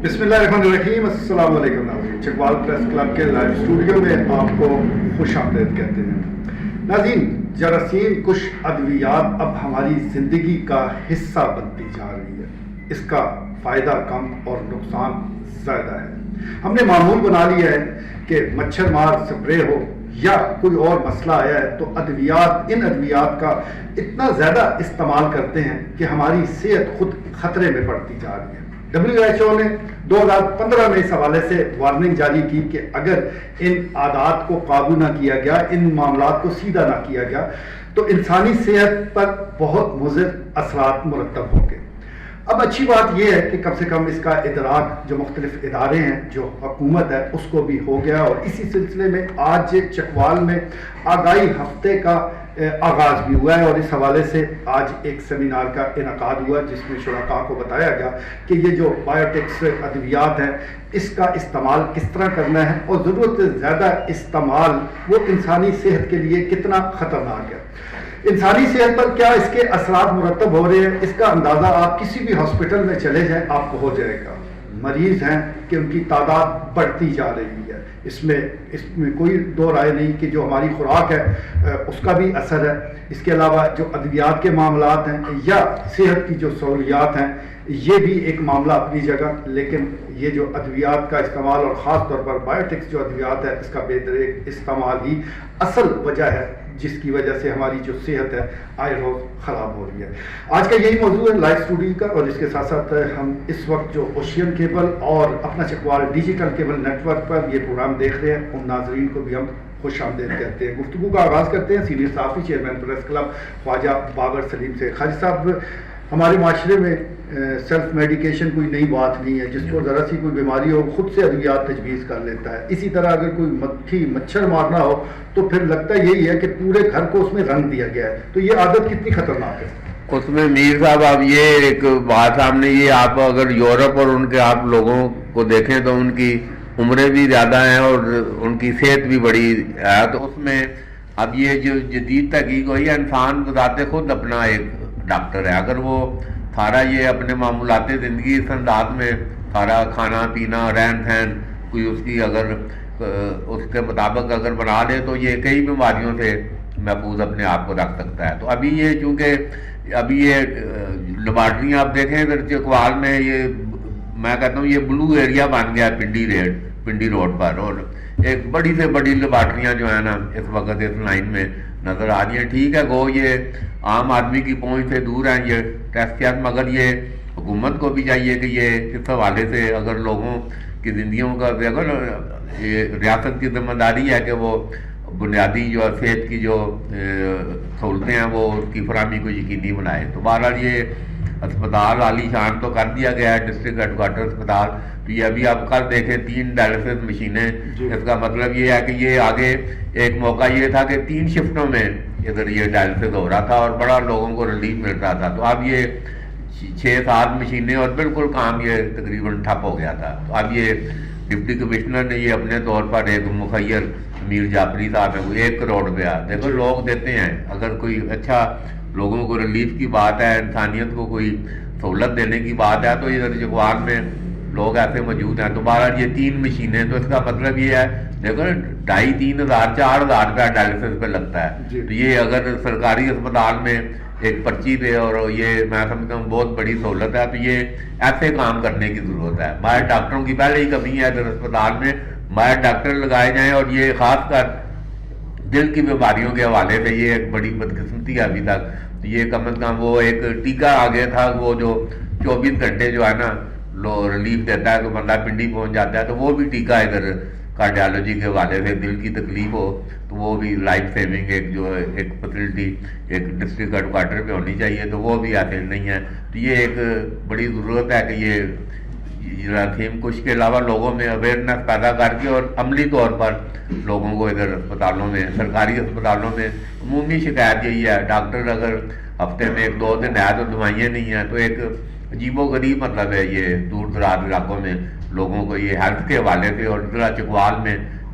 بسم اللہ الرحمن الرحیم. السلام علیکم ناظرین. چکوال پریس کلب کے لائیو اسٹوڈیو میں آپ کو خوش آمدید کہتے ہیں. ناظرین, جراثیم کش ادویات اب ہماری زندگی کا حصہ بنتی جا رہی ہے. اس کا فائدہ کم اور نقصان زیادہ ہے. ہم نے معمول بنا لیا ہے کہ مچھر مار سپرے ہو یا کوئی اور مسئلہ آیا ہے تو ان ادویات کا اتنا زیادہ استعمال کرتے ہیں کہ ہماری صحت خود خطرے میں پڑتی جا رہی ہے. WHO نے 2015 میں اس حوالے سے وارننگ جاری کی کہ اگر ان عادات کو قابو نہ کیا گیا, ان معاملات کو سیدھا نہ کیا گیا تو انسانی صحت پر بہت مضر اثرات مرتب ہوں گے. اب اچھی بات یہ ہے کہ کم سے کم اس کا ادراک جو مختلف ادارے ہیں, جو حکومت ہے, اس کو بھی ہو گیا. اور اسی سلسلے میں آج چکوال میں آگاہی ہفتے کا آغاز بھی ہوا ہے اور اس حوالے سے آج ایک سیمینار کا انعقاد ہوا جس میں شرکاء کو بتایا گیا کہ یہ جو بایوٹکس ادویات ہیں اس کا استعمال کس طرح کرنا ہے اور ضرورت سے زیادہ استعمال وہ انسانی صحت کے لیے کتنا خطرناک ہے. انسانی صحت پر کیا اس کے اثرات مرتب ہو رہے ہیں, اس کا اندازہ آپ کسی بھی ہاسپٹل میں چلے جائیں آپ کو ہو جائے گا. مریض ہیں کہ ان کی تعداد بڑھتی جا رہی ہے. اس میں کوئی دو رائے نہیں کہ جو ہماری خوراک ہے اس کا بھی اثر ہے. اس کے علاوہ جو ادویات کے معاملات ہیں یا صحت کی جو سہولیات ہیں یہ بھی ایک معاملہ اپنی جگہ, لیکن یہ جو ادویات کا استعمال اور خاص طور پر بایوٹکس جو ادویات ہے اس کا بہترین استعمال ہی اصل وجہ ہے جس کی وجہ سے ہماری جو صحت ہے آئے روز خراب ہو رہی ہے. آج کا یہی موضوع ہے لائیو اسٹوڈیو کا, اور اس کے ساتھ ساتھ ہم اس وقت جو اوشین کیبل اور اپنا Chakwal digital cable network پر یہ پروگرام دیکھ رہے ہیں ان ناظرین کو بھی ہم خوش آمدید کہتے ہیں. گفتگو کا آغاز کرتے ہیں سینئر صحافی چیئرمین پریس کلب خواجہ بابر سلیم سے. خواجہ صاحب, ہمارے معاشرے میں سیلف میڈیکیشن کوئی نئی بات نہیں ہے. جس کو ذرا سی کوئی بیماری ہو خود سے ادویات تجویز کر لیتا ہے. اسی طرح اگر کوئی مکھی مچھر مارنا ہو تو پھر لگتا یہی ہے کہ پورے گھر کو اس میں رنگ دیا گیا ہے. تو یہ عادت کتنی خطرناک ہے؟ اس میں میر صاحب اب یہ ایک بات سامنے, یہ آپ اگر یورپ اور ان کے آپ لوگوں کو دیکھیں تو ان کی عمریں بھی زیادہ ہیں اور ان کی صحت بھی بڑی ہے. تو اس میں اب یہ جو جدید تحقیق ہوئی ہے, انسان بذات خود اپنا ایک ڈاکٹر ہے. اگر وہ سارا یہ اپنے معمولات زندگی اس انداز میں سارا کھانا پینا رہن سہن کوئی اس کی اگر اس کے مطابق اگر بنا لے تو یہ کئی بیماریوں سے محفوظ اپنے آپ کو رکھ سکتا ہے. تو ابھی یہ چونکہ ابھی یہ لیبارٹریاں آپ دیکھیں ادھر چکوال میں, یہ میں کہتا ہوں یہ بلو ایریا بن گیا پنڈی روڈ پر, اور ایک بڑی سے بڑی لیبارٹریاں جو ہیں نا اس وقت اس لائن میں نظر آ رہی ہیں. ٹھیک ہے, گو یہ عام آدمی کی پہنچ سے دور ہیں یہ ٹیسٹ کیا, مگر یہ حکومت کو بھی چاہیے کہ یہ اس حوالے سے اگر لوگوں کی زندگیوں کا اگر یہ ریاست کی ذمہ داری ہے کہ وہ بنیادی جو صحت کی جو سہولتیں ہیں وہ اس کی فراہمی کو یقینی بنائے. تو بہرحال یہ اسپتال عالی شان تو کر دیا گیا ہے ڈسٹرکٹ ہیڈ کوارٹر اسپتال. تو یہ ابھی آپ کل دیکھیں 3 ڈائلسس مشینیں. اس کا مطلب یہ ہے کہ یہ آگے ایک موقع یہ تھا کہ 3 شفٹوں میں ادھر یہ ڈائلسس ہو رہا تھا اور بڑا لوگوں کو ریلیف مل رہا تھا. تو اب یہ 6-7 مشینیں اور بالکل کام یہ تقریباً ٹھپ ہو گیا تھا. تو اب یہ ڈپٹی کمشنر نے یہ اپنے طور پر ایک مخیر میر جعفری صاحب ہے, وہ 1 کروڑ روپیہ دیکھو لوگ دیتے ہیں. اگر کوئی اچھا لوگوں کو ریلیف کی بات ہے, انسانیت کو کوئی سہولت دینے کی بات ہے, تو ادھر چکوال میں لوگ ایسے موجود ہیں. تو بہرحال یہ 3 مشینیں, تو اس کا مطلب یہ ہے دیکھو 2,500-3,000 4,000 روپیہ ڈائلسس پہ لگتا ہے. تو یہ اگر سرکاری اسپتال میں ایک پرچی پہ, اور یہ میں سمجھتا ہوں بہت بڑی سہولت ہے. تو یہ ایسے کام کرنے کی ضرورت ہے. ماہر ڈاکٹروں کی پہلے ہی کمی ہے ادھر اسپتال میں, ماہر ڈاکٹر لگائے جائیں. اور یہ خاص کر دل کی بیماریوں کے حوالے سے یہ ایک بڑی بدقسمتی ہے ابھی تک. تو یہ کم از کم وہ ایک ٹیکہ آ گیا تھا وہ جو 24 گھنٹے جو ہے نا لو ریلیف دیتا ہے, تو بندہ پنڈی پہنچ جاتا ہے. تو وہ بھی ٹیکہ ادھر کارڈیالوجی کے حوالے سے دل کی تکلیف ہو تو وہ بھی لائف سیونگ ایک جو ایک فیسلٹی ایک ڈسٹرکٹ ہیڈ کوارٹر پہ ہونی چاہیے. تو وہ بھی ایسے نہیں ہے. تو یہ ایک بڑی ضرورت ہے کہ یہ جراثیم کش کے علاوہ لوگوں میں اویئرنیس پیدا کر کے اور عملی طور پر لوگوں کو ادھر اسپتالوں میں سرکاری اسپتالوں میں عمومی شکایت یہی ہے, ڈاکٹر اگر ہفتے میں 1-2 دن ہے تو دوائیاں نہیں ہیں. تو ایک عجیب و غریب مطلب ہے یہ دور دراز علاقوں میں لوگوں کو یہ ہیلتھ کے حوالے سے, اور ذرا چکوال میں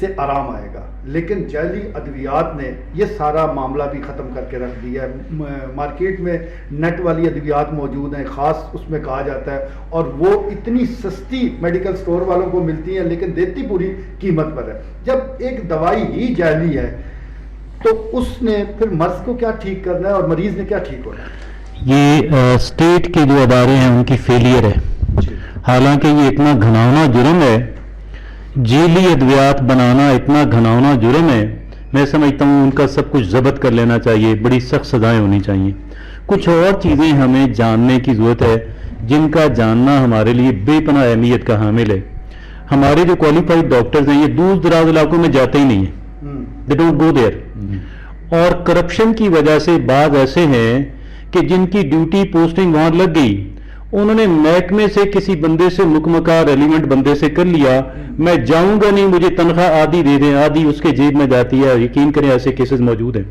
سے آرام آئے گا، لیکن جعلی ادویات نے یہ سارا معاملہ بھی ختم کر کے رکھ دیا ہے. مارکیٹ میں نیٹ والی ادویات موجود ہیں، خاص اس میں کہا جاتا ہے، اور وہ اتنی سستی میڈیکل سٹور والوں کو ملتی ہیں لیکن دیتی پوری قیمت پر ہے. جب ایک دوائی ہی جعلی ہے تو اس نے پھر مرض کو کیا ٹھیک کرنا ہے اور مریض نے کیا ٹھیک ہونا ہے؟ یہ اسٹیٹ کے جو ادارے ہیں ان کی فیلئر ہے. حالانکہ یہ اتنا گھناؤنا جرم ہے، جیلی ادویات بنانا اتنا گھناؤنا جرم ہے. میں سمجھتا ہوں ان کا سب کچھ ضبط کر لینا چاہیے، بڑی سخت سزائیں ہونی چاہیے. کچھ اور چیزیں ہمیں جاننے کی ضرورت ہے جن کا جاننا ہمارے لیے بے پناہ اہمیت کا حامل ہے. ہمارے جو کوالیفائڈ ڈاکٹرز ہیں یہ دور دراز علاقوں میں جاتے ہی نہیں ہیں، دے ڈونٹ گو دیئر. اور کرپشن کی وجہ سے بعض ایسے ہیں کہ جن کی ڈیوٹی پوسٹنگ وہاں لگ گئی، انہوں نے محکمے سے کسی بندے سے مکمکا ریلیونٹ بندے سے کر لیا، میں جاؤں گا نہیں، مجھے تنخواہ آدھی دے دیں، آدھی اس کے جیب میں جاتی ہے. یقین کریں ایسے کیسز موجود ہیں.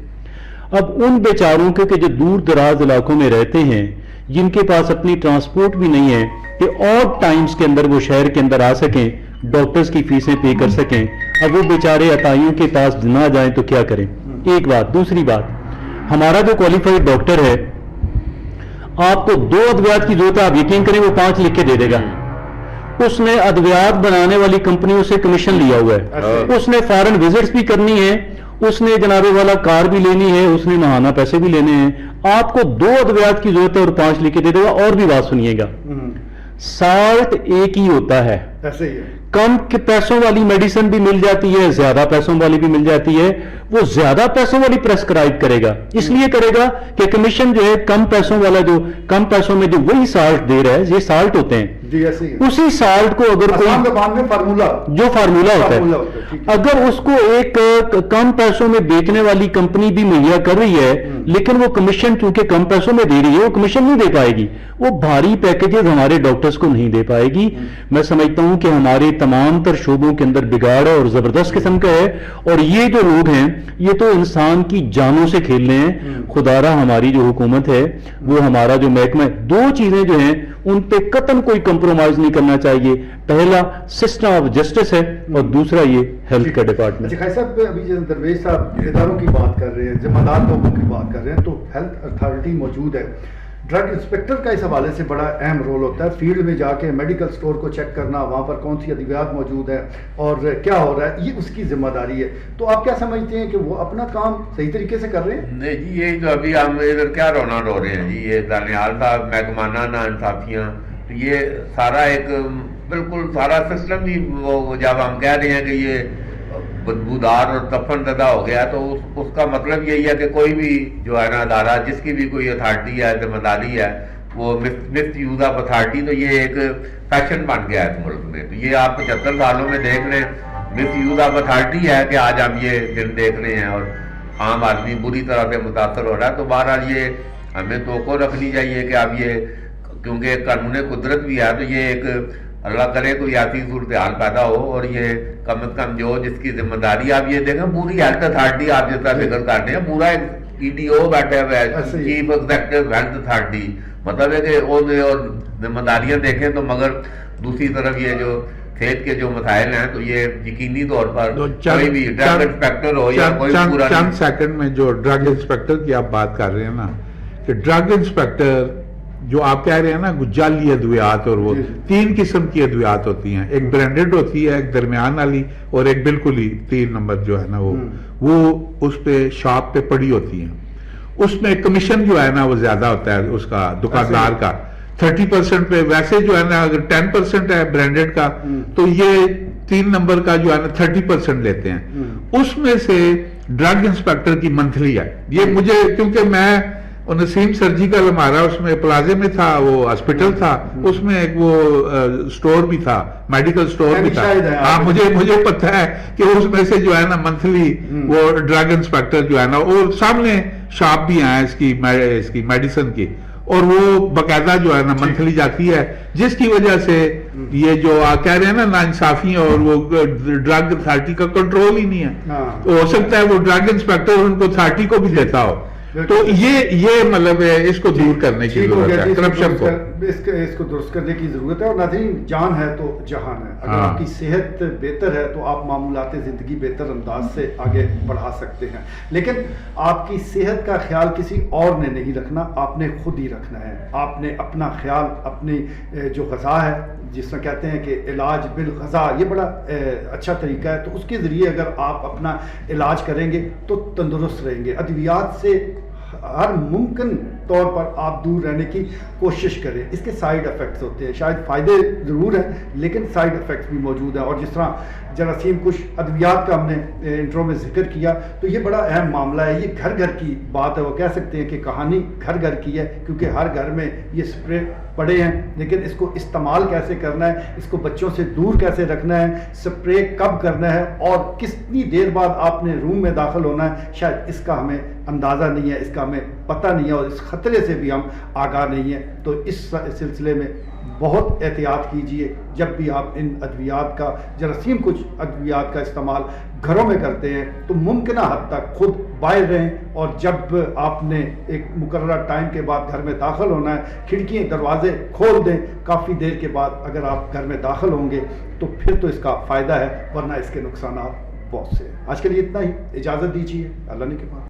اب ان بیچاروں کے کہ جو دور دراز علاقوں میں رہتے ہیں، جن کے پاس اپنی ٹرانسپورٹ بھی نہیں ہے کہ اور ٹائمز کے اندر وہ شہر کے اندر آ سکیں، ڈاکٹرز کی فیسیں پے کر سکیں، اب وہ بیچارے عطائیوں کے پاس نہ جائیں تو کیا کریں؟ ایک بات. دوسری بات، ہمارا جو کوالیفائڈ ڈاکٹر ہے، آپ کو 2 ادویات کی ضرورت ہے، آپ یقین کریں وہ 5 لکھ کے دے دے گا. اس نے ادویات بنانے والی کمپنیوں سے کمیشن لیا ہوا ہے، اس نے فارن وزٹس بھی کرنی ہے، اس نے جناب والا کار بھی لینی ہے، اس نے ماہانہ پیسے بھی لینے ہیں. آپ کو 2 ادویات کی ضرورت ہے اور 5 لکھ کے دے دے گا. اور بھی بات سنیے گا، سالٹ ایک ہی ہوتا ہے. ایسے ہی ہے. کم پیسوں والی میڈیسن بھی مل جاتی ہے، زیادہ پیسوں والی بھی مل جاتی ہے. وہ زیادہ پیسوں والی پرسکرائب کرے گا، اس لیے کرے گا کہ کمیشن جو ہے کم پیسوں والا، جو کم پیسوں میں جو وہی سالٹ دے رہا ہے، یہ سالٹ ہوتے ہیں، اسی سالٹ کو اگر کوئی جو فارمولا ہوتا ہے، اگر اس کو ایک کم پیسوں میں بیچنے والی کمپنی بھی مہیا کر رہی ہے لیکن وہ کمیشن چونکہ کم پیسوں میں دے رہی ہے، وہ کمیشن نہیں دے پائے گی، وہ بھاری پیکیجز ہمارے ڈاکٹرز کو نہیں دے پائے گی. میں سمجھتا ہوں کہ ہمارے تمام تر شعبوں کے اندر بگاڑ اور زبردست قسم کا ہے، اور یہ جو لوگ ہیں یہ تو انسان کی جانوں سے کھیل رہے ہیں. خدارہ ہماری جو حکومت ہے، وہ ہمارا جو محکمہ ہے، 2 چیزیں جو ہیں ان پہ قطعاً کوئی کمپرومائز نہیں کرنا چاہیے. پہلا سسٹم آف جسٹس ہے اور دوسرا یہ ہیلتھ کا ڈپارٹمنٹ. خیر صاحب، ابھی جیسے درویش صاحب اداروں کی بات کر رہے ہیں، ذمہ دار لوگوں کی بات کر رہے ہیں، تو ہیلتھ اتھارٹی موجود ہے. ڈرگ انسپیکٹر کا اس حوالے سے بڑا اہم رول ہوتا ہے، فیلڈ میں جا کے میڈیکل سٹور کو چیک کرنا، وہاں پر کون سی ادویات موجود ہیں اور کیا ہو رہا ہے، یہ اس کی ذمہ داری ہے. تو آپ کیا سمجھتے ہیں کہ وہ اپنا کام صحیح طریقے سے کر رہے ہیں؟ نہیں جی، یہی تو ابھی ہم ادھر کیا رونا رو رہے ہیں جی، یہ دانیال صاحب محکمانہ ناانصافیاں، یہ سارا ایک بالکل سارا سسٹم ہی، وہ جب ہم کہہ رہے ہیں کہ یہ بدبودار اور دفن زدہ ہو گیا تو اس کا مطلب یہی ہے کہ کوئی بھی جو ہے نا ادارہ، جس کی بھی کوئی اتھارٹی ہے، ذمہ داری ہے، وہ مس یوز آف اتھارٹی، تو یہ ایک فیشن بن گیا ہے اس ملک میں. تو یہ آپ 75 سالوں میں دیکھ لیں، مس یوز آف اتھارٹی ہے کہ آج ہم یہ دن دیکھ رہے ہیں اور عام آدمی بری طرح سے متاثر ہو رہا ہے. تو بہرحال یہ ہمیں توقع رکھنی چاہیے کہ اب یہ، کیونکہ قانون قدرت بھی ہے، تو یہ ایک اللہ کرے کوئی ایسی صورتحال پیدا ہو، اور یہ کم از کم جو جس کی ذمہ داری، آپ یہ دیکھیں پوری ہیلتھ اتھارٹی، آپ جس طرح فکر کر رہے ہیں، پورا ایک PDO بیٹھے ہوئے ہے، چیف ایگزیکٹو ہیلتھ اتھارٹی، مطلب ہے کہ اور ذمہ داریاں دیکھیں تو، مگر دوسری طرف یہ جو صحت کے جو مسائل ہیں تو یہ یقینی طور پر کوئی بھی ڈرگ انسپیکٹر ہو یا کوئی پورا چند سیکنڈ میں جو ڈرگ انسپیکٹر کی آپ بات کر رہے ہیں نا، کہ ڈرگ انسپیکٹر جو آپ کہہ رہے ہیں نا جعلی ادویات، اور وہ 3 قسم کی ادویات ہوتی ہیں، ایک برانڈڈ ہوتی ہے، ایک درمیان والی، اور ایک بالکل ہی 3 نمبر جو ہے نا وہ اس پہ شاپ پہ پڑی ہوتی ہیں. اس میں کمیشن جو ہے نا وہ زیادہ ہوتا ہے اس کا، دکاندار کا 30% پہ. ویسے جو ہے نا اگر 10% ہے برانڈڈ کا تو یہ 3 نمبر کا جو ہے نا 30% لیتے ہیں. اس میں سے ڈرگ انسپیکٹر کی منتھلی ہے. یہ مجھے، کیونکہ میں نسیم سرجیکل ہمارا اس میں پلازے میں تھا، وہ ہاسپٹل تھا، اس میں ایک وہ سٹور بھی تھا، میڈیکل سٹور بھی تھا. ہاں، مجھے پتہ ہے کہ اس میں سے جو ہے نا منتھلی وہ ڈرگ انسپیکٹر جو ہے نا، اور سامنے شاپ بھی ہیں اس کی میڈیسن کی، اور وہ باقاعدہ جو ہے نا منتھلی جاتی ہے، جس کی وجہ سے یہ جو آپ کہہ رہے ہیں نا ناانصافی، اور وہ ڈرگ اتھارٹی کا کنٹرول ہی نہیں ہے. ہو سکتا ہے وہ ڈرگ انسپیکٹر ان کو اتھارٹی کو بھی دیتا ہو، تو یہ مطلب ہے اس کو دور کرنے کی ضرورت ہے، کرپشن کو اس کو درست کرنے کی ضرورت ہے. اور ناظرین، جان ہے تو جہان ہے. اگر آپ کی صحت بہتر ہے تو آپ معمولات زندگی بہتر انداز سے آگے بڑھا سکتے ہیں، لیکن آپ کی صحت کا خیال کسی اور نے نہیں رکھنا، آپ نے خود ہی رکھنا ہے. آپ نے اپنا خیال، اپنی جو غذا ہے، جس طرح کہتے ہیں کہ علاج بالغذا، یہ بڑا اچھا طریقہ ہے. تو اس کے ذریعے اگر آپ اپنا علاج کریں گے تو تندرست رہیں گے. ادویات سے ہر ممکن طور پر آپ دور رہنے کی کوشش کریں. اس کے سائیڈ افیکٹس ہوتے ہیں، شاید فائدے ضرور ہیں لیکن سائیڈ افیکٹس بھی موجود ہیں. اور جس طرح جراثیم کش ادویات کا ہم نے انٹرو میں ذکر کیا تو یہ بڑا اہم معاملہ ہے. یہ گھر گھر کی بات ہے. وہ کہہ سکتے ہیں کہ کہانی گھر گھر کی ہے، کیونکہ ہر گھر میں یہ اسپرے پڑے ہیں. لیکن اس کو استعمال کیسے کرنا ہے، اس کو بچوں سے دور کیسے رکھنا ہے، اسپرے کب کرنا ہے اور کتنی دیر بعد آپ نے روم میں داخل ہونا ہے، شاید اس کا ہمیں اندازہ نہیں ہے، اس کا ہمیں پتہ نہیں ہے، اور اس خطرے سے بھی ہم آگاہ نہیں ہیں. تو اس سلسلے میں بہت احتیاط کیجئے. جب بھی آپ ان ادویات کا، جراثیم کچھ ادویات کا استعمال گھروں میں کرتے ہیں تو ممکنہ حد تک خود باہر رہیں. اور جب آپ نے ایک مقررہ ٹائم کے بعد گھر میں داخل ہونا ہے، کھڑکیاں دروازے کھول دیں. کافی دیر کے بعد اگر آپ گھر میں داخل ہوں گے تو پھر تو اس کا فائدہ ہے، ورنہ اس کے نقصانات بہت سے ہیں. آج کے لیے اتنا ہی. اجازت دیجیے. اللہ نے کے بعد.